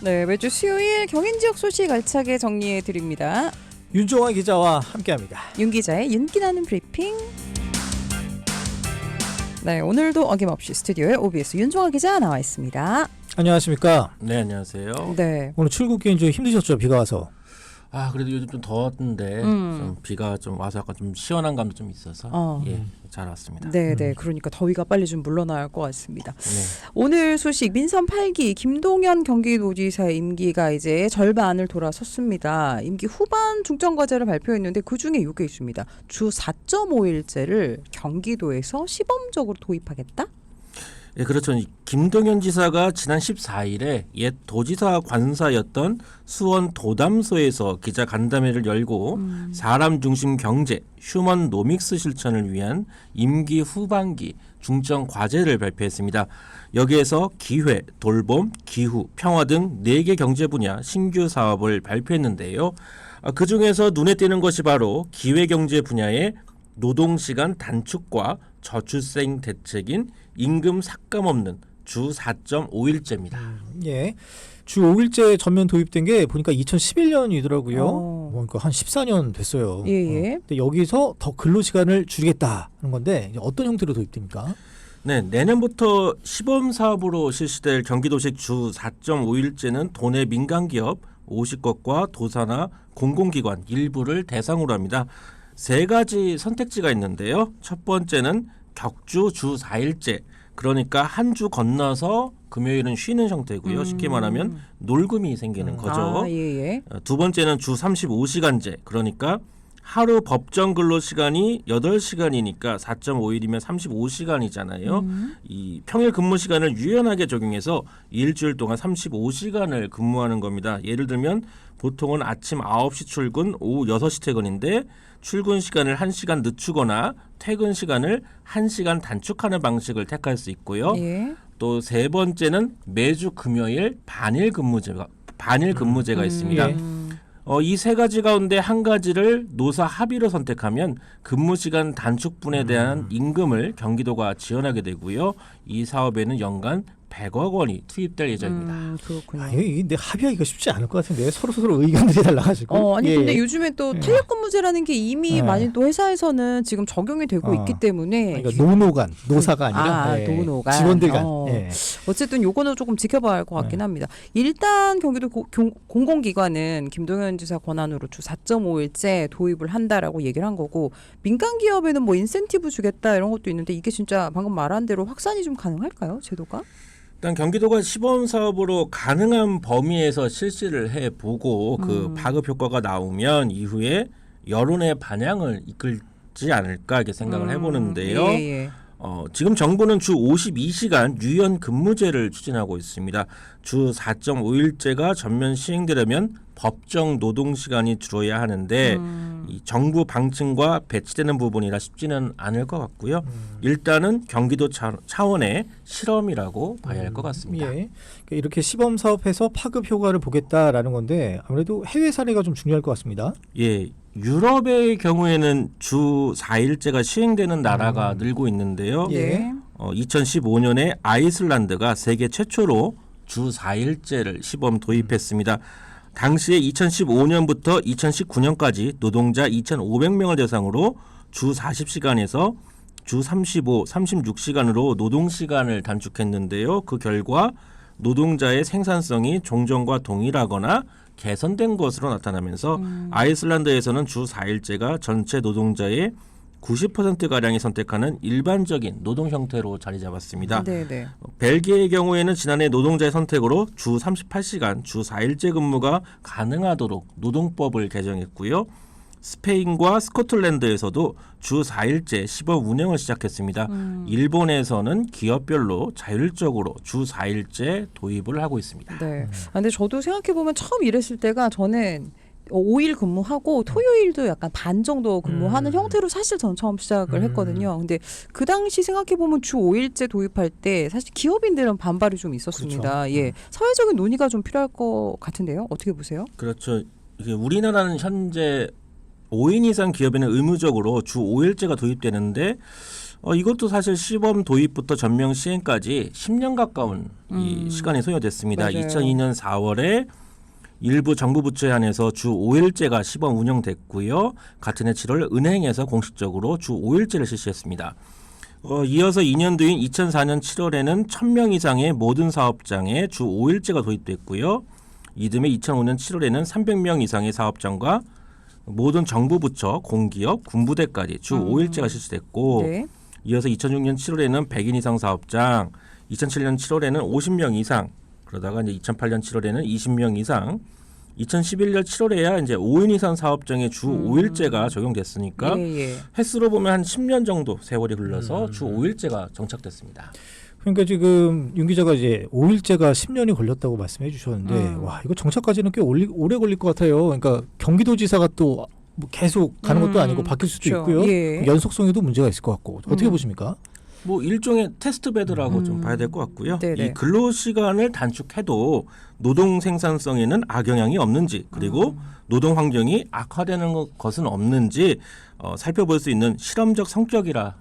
네, 매주 수요일 경인 지역 소식 알차게 정리해 드립니다. 윤종환 기자와 함께합니다. 윤 기자의 윤기나는 브리핑. 네, 오늘도 어김없이 스튜디오에 OBS 윤종환 기자 나와 있습니다. 안녕하십니까? 네, 안녕하세요. 네. 오늘 출국길이 좀 힘드셨죠? 비가 와서. 그래도 요즘 좀 더웠는데 좀 비가 좀 와서 약간 좀 시원한 감도 좀 있어서 잘 왔습니다. 네, 그러니까 더위가 빨리 좀 물러나야 할 것 같습니다. 네. 오늘 소식 민선 8기 김동연 경기도지사의 임기가 이제 절반을 돌아섰습니다. 임기 후반 중점 과제를 발표했는데 그중에 이게 있습니다. 주 4.5일제를 경기도에서 시범적으로 도입하겠다? 예, 그렇죠. 이 김동연 지사가 지난 14일에 옛 도지사 관사였던 수원 도담소에서 기자 간담회를 열고 사람 중심 경제, 휴먼 노믹스 실천을 위한 임기 후반기 중점 과제를 발표했습니다. 여기에서 기회, 돌봄, 기후, 평화 등 4개 경제 분야 신규 사업을 발표했는데요. 그중에서 눈에 띄는 것이 바로 기회 경제 분야의 노동시간 단축과 저출생 대책인 임금 삭감 없는 주 4.5일제입니다. 예. 주 5일제 전면 도입된 게 보니까 2011년이더라고요. 그러니까 한 14년 됐어요. 예. 근데 여기서 더 근로시간을 줄이겠다는 건데 이제 어떤 형태로 도입됩니까? 네, 내년부터 시범 사업으로 실시될 경기도식 주 4.5일제는 도내 민간기업 50곳과 도사나 공공기관 일부를 대상으로 합니다. 3가지 선택지가 있는데요. 첫 번째는 격주 주 4일제, 그러니까 한 주 건너서 금요일은 쉬는 형태고요. 쉽게 말하면 놀금이 생기는 거죠. 두 번째는 주 35시간제, 그러니까 하루 법정 근로시간이 8시간이니까 4.5일이면 35시간이잖아요. 이 평일 근무 시간을 유연하게 적용해서 일주일 동안 35시간을 근무하는 겁니다. 예를 들면 보통은 아침 9시 출근, 오후 6시 퇴근인데 출근 시간을 1시간 늦추거나 퇴근 시간을 1시간 단축하는 방식을 택할 수 있고요. 또 세 번째는 매주 금요일 반일 근무제가 있습니다. 이 3가지 가운데 한 가지를 노사 합의로 선택하면 근무시간 단축분에 대한 임금을 경기도가 지원하게 되고요. 이 사업에는 연간 100억 원이 투입될 예정입니다. 그렇군요. 근데 합의하기가 쉽지 않을 것 같은데 서로 의견들이 달라가지고. 근데 요즘에 또 탄력근무제라는 게 이미 많이 또 회사에서는 지금 적용이 되고 있기 때문에 그러니까 노노간, 노사가 아니라 노노간. 직원들 간. 어쨌든 요거는 조금 지켜봐야 할 것 같긴 합니다. 일단 경기도 공공기관은 김동연 지사 권한으로 주 4.5일제 도입을 한다라고 얘기를 한 거고 민간 기업에는 뭐 인센티브 주겠다 이런 것도 있는데 이게 진짜 방금 말한 대로 확산이 좀 가능할까요? 제도가? 일단 경기도가 시범 사업으로 가능한 범위에서 실시를 해보고 그 파급 효과가 나오면 이후에 여론의 반향을 이끌지 않을까 이렇게 생각을 해보는데요. 지금 정부는 주 52시간 유연 근무제를 추진하고 있습니다. 주 4.5일제가 전면 시행되려면 법정 노동시간이 줄어야 하는데 이 정부 방침과 배치되는 부분이라 쉽지는 않을 것 같고요. 일단은 경기도 차원의 실험이라고 봐야 할 것 같습니다. 이렇게 시범 사업해서 파급 효과를 보겠다라는 건데 아무래도 해외 사례가 좀 중요할 것 같습니다. 유럽의 경우에는 주 4일제가 시행되는 나라가 늘고 있는데요. 2015년에 아이슬란드가 세계 최초로 주 4일제를 시범 도입했습니다. 당시에 2015년부터 2019년까지 노동자 2,500명을 대상으로 주 40시간에서 주 35, 36시간으로 노동시간을 단축했는데요. 그 결과 노동자의 생산성이 종전과 동일하거나 개선된 것으로 나타나면서 아이슬란드에서는 주 4일제가 전체 노동자의 90%가량이 선택하는 일반적인 노동 형태로 자리 잡았습니다. 벨기에의 경우에는 지난해 노동자의 선택으로 주 38시간, 주 4일제 근무가 가능하도록 노동법을 개정했고요. 스페인과 스코틀랜드에서도 주 4일제 시범 운영을 시작했습니다. 일본에서는 기업별로 자율적으로 주 4일제 도입을 하고 있습니다. 근데 저도 생각해보면 처음 일했을 때가 저는 5일 근무하고 토요일도 약간 반 정도 근무하는 형태로 사실 전 처음 시작을 했거든요. 근데 그 당시 생각해보면 주 5일제 도입할 때 사실 기업인들은 반발이 좀 있었습니다. 사회적인 논의가 좀 필요할 것 같은데요. 어떻게 보세요? 그렇죠. 이게 우리나라는 현재 5인 이상 기업에는 의무적으로 주 5일제가 도입되는데 이것도 사실 시범 도입부터 전면 시행까지 10년 가까운 이 시간이 소요됐습니다. 맞아요. 2002년 4월에 일부 정부 부처에 한해서 주 5일제가 시범 운영됐고요. 같은 해 7월 은행에서 공식적으로 주 5일제를 실시했습니다. 이어서 2년 뒤인 2004년 7월에는 1000명 이상의 모든 사업장에 주 5일제가 도입됐고요. 이듬해 2005년 7월에는 300명 이상의 사업장과 모든 정부 부처, 공기업, 군부대까지 주 5일제가 실시됐고 네. 이어서 2006년 7월에는 100인 이상 사업장, 2007년 7월에는 50명 이상, 그러다가 이제 2008년 7월에는 20명 이상, 2011년 7월에야 이제 5인 이상 사업장에 주 5일제가 적용됐으니까 예. 횟수로 보면 한 10년 정도 세월이 흘러서 주 5일제가 정착됐습니다. 그러니까 지금 윤 기자가 이제 5일제가 10년이 걸렸다고 말씀해 주셨는데 와 이거 정착까지는 꽤 오래 걸릴 것 같아요. 그러니까 경기도지사가 또 뭐 계속 가는 것도 아니고 바뀔 수도 그렇죠. 있고요. 예. 연속성에도 문제가 있을 것 같고 어떻게 보십니까? 뭐 일종의 테스트 베드라고 좀 봐야 될 것 같고요. 네네. 이 근로 시간을 단축해도 노동 생산성에는 악영향이 없는지 그리고 노동 환경이 악화되는 것은 없는지 살펴볼 수 있는 실험적 성격이라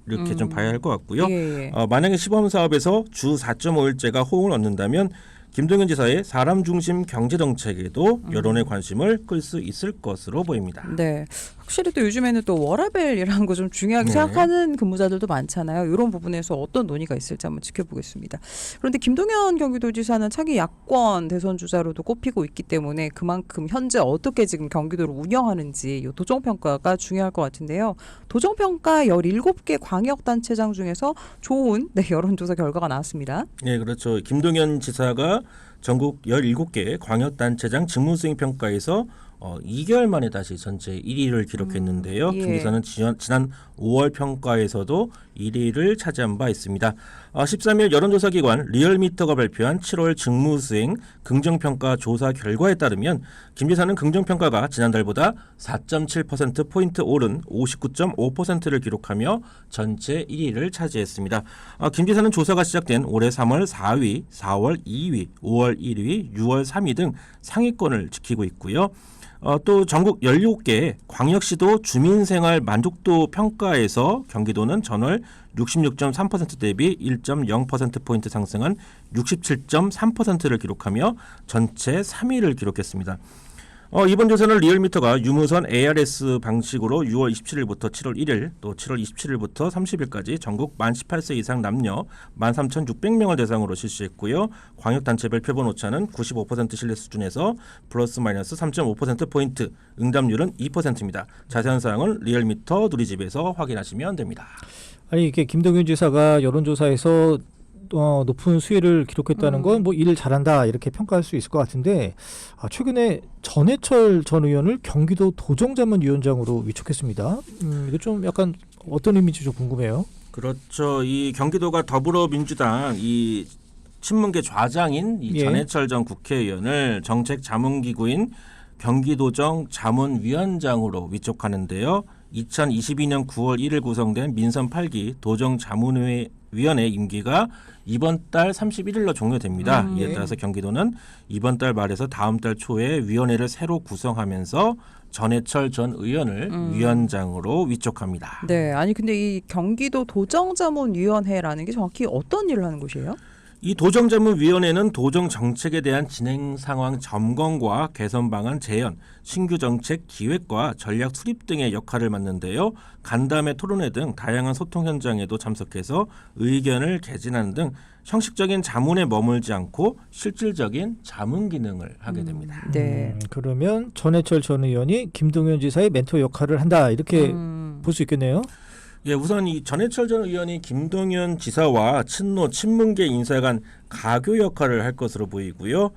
이렇게 좀 봐야 할 것 같고요. 예. 만약에 시범 사업에서 주 4.5일제가 호응을 얻는다면 김동연 지사의 사람 중심 경제 정책에도 여론의 관심을 끌 수 있을 것으로 보입니다. 네. 확실히 또 요즘에는 또 워라밸이라는 거 좀 중요하게 네. 생각하는 근무자들도 많잖아요. 이런 부분에서 어떤 논의가 있을지 한번 지켜보겠습니다. 그런데 김동연 경기도지사는 차기 야권 대선 주자로도 꼽히고 있기 때문에 그만큼 현재 어떻게 지금 경기도를 운영하는지 이 도정평가가 중요할 것 같은데요. 도정평가 17개 광역단체장 중에서 좋은 여론조사 결과가 나왔습니다. 네, 그렇죠. 김동연 지사가 전국 17개 광역단체장 직무수행 평가에서 2개월 만에 다시 전체 1위를 기록했는데요. 예. 김 지사는 지난 5월 평가에서도 1위를 차지한 바 있습니다. 13일 여론조사기관 리얼미터가 발표한 7월 직무수행 긍정평가 조사 결과에 따르면 김 지사는 긍정평가가 지난달보다 4.7%포인트 오른 59.5%를 기록하며 전체 1위를 차지했습니다. 김 지사는 조사가 시작된 올해 3월 4위, 4월 2위, 5월 1위, 6월 3위 등 상위권을 지키고 있고요. 또 전국 17개 광역시도 주민생활 만족도 평가에서 경기도는 전월 66.3% 대비 1.0%포인트 상승한 67.3%를 기록하며 전체 3위를 기록했습니다. 이번 조사는 리얼미터가 유무선 ARS 방식으로 6월 27일부터 7월 1일 또 7월 27일부터 30일까지 전국 만 18세 이상 남녀 13,600명을 대상으로 실시했고요. 광역단체별 표본 오차는 95% 신뢰 수준에서 플러스 마이너스 3.5%포인트, 응답률은 2%입니다. 자세한 사항은 리얼미터 누리집에서 확인하시면 됩니다. 아니 이게 김동연 지사가 여론조사에서 높은 수혜를 기록했다는 건 뭐 일을 잘한다 이렇게 평가할 수 있을 것 같은데 최근에 전해철 전 의원을 경기도 도정자문위원장으로 위촉했습니다. 이거 좀 약간 어떤 의미인지 좀 궁금해요. 그렇죠. 이 경기도가 더불어민주당 이 친문계 좌장인 이 예. 전해철 전 국회의원을 정책 자문기구인 경기도정 자문위원장으로 위촉하는데요. 2022년 9월 1일 구성된 민선 8기 도정자문위원회 임기가 이번 달 31일로 종료됩니다. 이에 따라서 경기도는 이번 달 말에서 다음 달 초에 위원회를 새로 구성하면서 전해철 전 의원을 위원장으로 위촉합니다. 네. 아니 근데 이 경기도 도정자문위원회라는 게 정확히 어떤 일을 하는 곳이에요? 이 도정자문위원회는 도정 정책에 대한 진행 상황 점검과 개선 방안 재현, 신규 정책 기획과 전략 수립 등의 역할을 맡는데요. 간담회 토론회 등 다양한 소통 현장에도 참석해서 의견을 개진하는 등 형식적인 자문에 머물지 않고 실질적인 자문 기능을 하게 됩니다. 네. 그러면 전해철 전 의원이 김동연 지사의 멘토 역할을 한다 이렇게 볼 수 있겠네요. 예, 우선 이 전해철 전 의원이 김동연 지사와 친노 친문계 인사 간 가교 역할을 할 것으로 보이고요.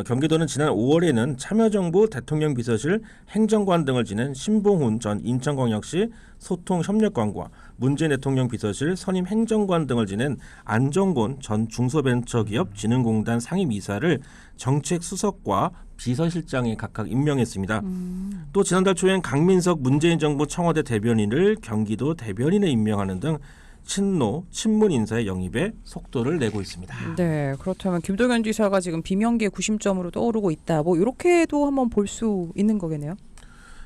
경기도는 지난 5월에는 참여정부 대통령 비서실 행정관 등을 지낸 신봉훈 전 인천광역시 소통협력관과 문재인 대통령 비서실 선임 행정관 등을 지낸 안정곤 전 중소벤처기업진흥공단 상임이사를 정책수석과 비서실장에 각각 임명했습니다. 또 지난달 초엔 강민석 문재인 정부 청와대 대변인을 경기도 대변인에 임명하는 등 친노, 친문 인사의 영입에 속도를 내고 있습니다. 네, 그렇다면 김동연 지사가 지금 비명계 구심점으로 떠오르고 있다. 뭐 이렇게도 한번 볼 수 있는 거겠네요.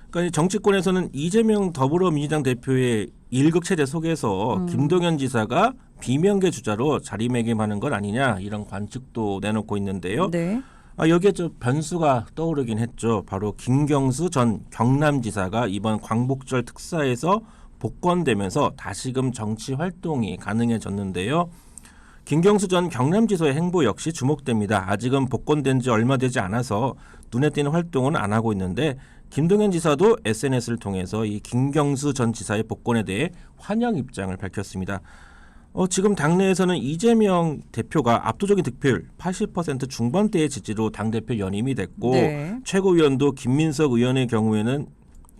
그러니까 정치권에서는 이재명 더불어민주당 대표의 일극 체제 속에서 김동연 지사가 비명계 주자로 자리매김하는 건 아니냐 이런 관측도 내놓고 있는데요. 네. 여기에 좀 변수가 떠오르긴 했죠. 바로 김경수 전 경남지사가 이번 광복절 특사에서 복권되면서 다시금 정치 활동이 가능해졌는데요. 김경수 전 경남지사의 행보 역시 주목됩니다. 아직은 복권된 지 얼마 되지 않아서 눈에 띄는 활동은 안 하고 있는데 김동연 지사도 SNS를 통해서 이 김경수 전 지사의 복권에 대해 환영 입장을 밝혔습니다. 지금 당내에서는 이재명 대표가 압도적인 득표율 80% 중반대의 지지로 당대표 연임이 됐고 네. 최고위원도 김민석 의원의 경우에는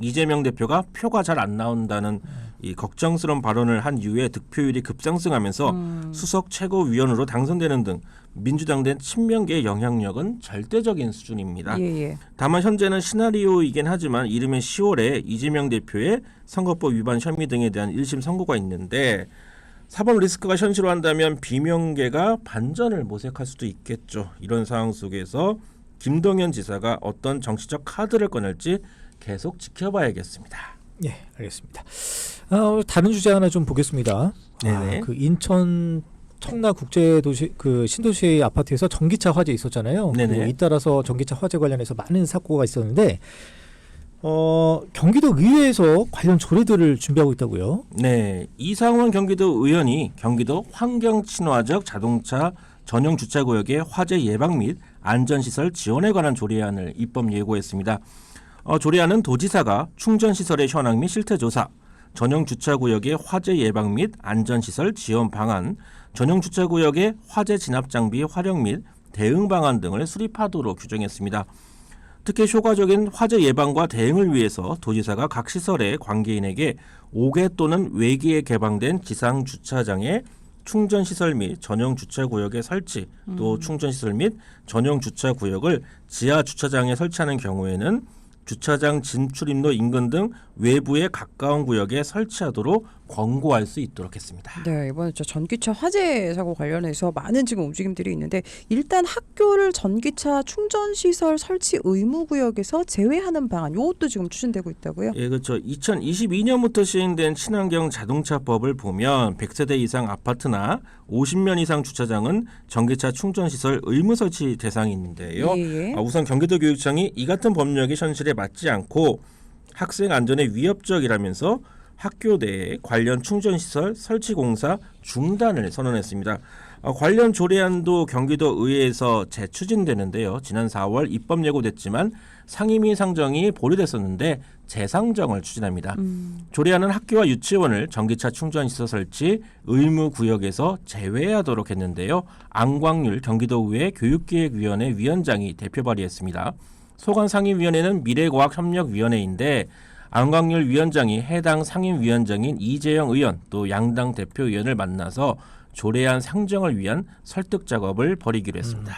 이재명 대표가 표가 잘 안 나온다는 이 걱정스러운 발언을 한 이후에 득표율이 급상승하면서 수석 최고위원으로 당선되는 등 민주당 내 친명계의 영향력은 절대적인 수준입니다. 예. 다만 현재는 시나리오이긴 하지만 이르면 10월에 이재명 대표의 선거법 위반 혐의 등에 대한 1심 선고가 있는데 사법 리스크가 현실화한다면 비명계가 반전을 모색할 수도 있겠죠. 이런 상황 속에서 김동연 지사가 어떤 정치적 카드를 꺼낼지 계속 지켜봐야겠습니다. 예, 알겠습니다. 다른 주제 하나 좀 보겠습니다. 네네. 그 인천 청라 국제도시 그 신도시 아파트에서 전기차 화재 있었잖아요. 네네. 잇따라서 전기차 화재 관련해서 많은 사고가 있었는데 경기도 의회에서 관련 조례들을 준비하고 있다고요. 네, 이상원 경기도 의원이 경기도 환경 친화적 자동차 전용 주차구역의 화재 예방 및 안전시설 지원에 관한 조례안을 입법 예고했습니다. 조례안은 도지사가 충전시설의 현황 및 실태조사, 전용 주차구역의 화재 예방 및 안전시설 지원 방안, 전용 주차구역의 화재 진압장비 활용 및 대응 방안 등을 수립하도록 규정했습니다. 특히 효과적인 화재 예방과 대응을 위해서 도지사가 각 시설의 관계인에게 5개 또는 외기에 개방된 지상 주차장의 충전시설 및 전용 주차구역의 설치, 또 충전시설 및 전용 주차구역을 지하 주차장에 설치하는 경우에는 주차장 진출입로 인근 등 외부에 가까운 구역에 설치하도록 권고할 수 있도록 했습니다. 네, 이번에 전기차 화재 사고 관련해서 많은 지금 움직임들이 있는데 일단 학교를 전기차 충전 시설 설치 의무 구역에서 제외하는 방안, 이것도 지금 추진되고 있다고요? 예, 그렇죠. 2022년부터 시행된 친환경 자동차법을 보면 100세대 이상 아파트나 50년 이상 주차장은 전기차 충전 시설 의무 설치 대상이 있는데요. 예. 우선 경기도교육청이 이 같은 법령이 현실에 맞지 않고 학생 안전에 위협적이라면서 학교 내에 관련 충전시설 설치 공사 중단을 선언했습니다. 관련 조례안도 경기도 의회에서 재추진되는데요. 지난 4월 입법 예고됐지만 상임위 상정이 보류됐었는데 재상정을 추진합니다. 조례안은 학교와 유치원을 전기차 충전시설 설치 의무 구역에서 제외하도록 했는데요. 안광률 경기도의회 교육기획위원회 위원장이 대표 발의했습니다. 소관 상임위원회는 미래과학협력위원회인데 안광률 위원장이 해당 상임위원장인 이재영 의원 또 양당 대표의원을 만나서 조례안 상정을 위한 설득 작업을 벌이기로 했습니다.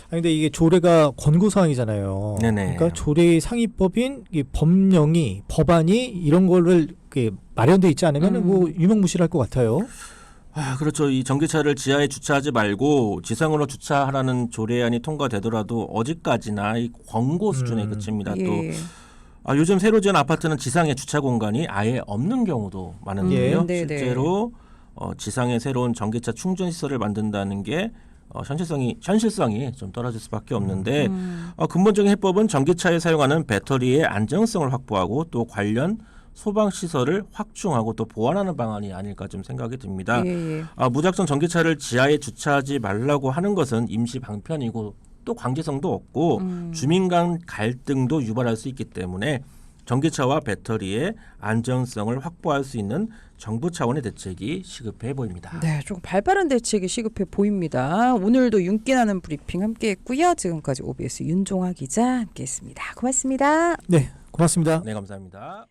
근데 이게 조례가 권고 사항이잖아요. 네네. 그러니까 조례의 상위법인 이 법령이 법안이 이런 거를 마련돼 있지 않으면 뭐 유명무실할 것 같아요. 그렇죠. 이 전기차를 지하에 주차하지 말고 지상으로 주차하라는 조례안이 통과되더라도 어디까지나 이 권고 수준에 그칩니다. 예. 또 요즘 새로 지은 아파트는 지상에 주차 공간이 아예 없는 경우도 많은데요. 예. 실제로 지상에 새로운 전기차 충전 시설을 만든다는 게 현실성이 좀 떨어질 수밖에 없는데 근본적인 해법은 전기차에 사용하는 배터리의 안정성을 확보하고 또 관련 소방 시설을 확충하고 또 보완하는 방안이 아닐까 좀 생각이 듭니다. 예. 무작정 전기차를 지하에 주차하지 말라고 하는 것은 임시 방편이고 또 강제성도 없고 주민 간 갈등도 유발할 수 있기 때문에 전기차와 배터리의 안정성을 확보할 수 있는 정부 차원의 대책이 시급해 보입니다. 네, 조금 발빠른 대책이 시급해 보입니다. 오늘도 윤기나는 브리핑 함께했고요. 지금까지 OBS 윤종아 기자 함께했습니다. 고맙습니다. 네, 고맙습니다. 네, 감사합니다.